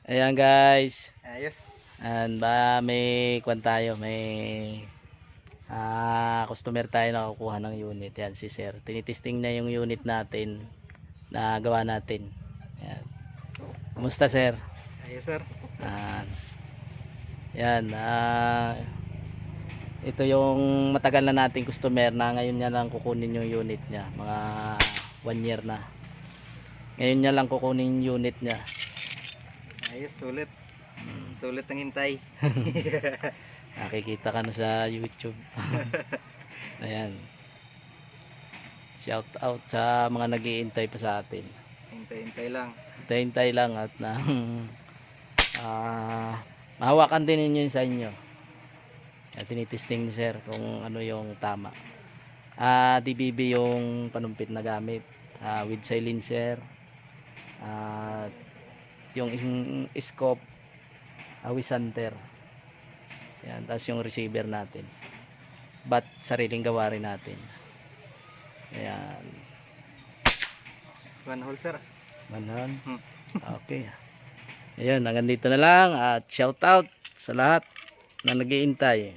Ayan guys. Ayos. And ba may kwan tayo, may customer tayo na kukuha ng unit. Yan si Sir. Tinitesting na yung unit natin na gawa natin. Yan. Kumusta Sir? Ayos, sir. Yan. Yan. Ito yung matagal na nating customer na ngayon niya lang kukunin yung unit niya. Mga 1 year na. Ngayon niya lang kukunin yung unit niya. Ayos, sulit. Sulit ang hintay. Nakikita ka na sa YouTube. Ayan. Shout out sa mga nag-iintay pa sa atin. Hintay-hintay lang. Hintay-hintay lang at na mahawakan din ninyo yun sa inyo. Kaya tinitesting ni Sir kung ano yung tama. DBB yung panumpit na gamit. With silencer. At yung scope. Wisanter. Yan, tapos yung receiver natin. But sariling gawa rin natin. Ayan. One hole, sir. Manon. Hmm. Okay. Ayan, hanggang dito na lang at shout out sa lahat na nag-iintay.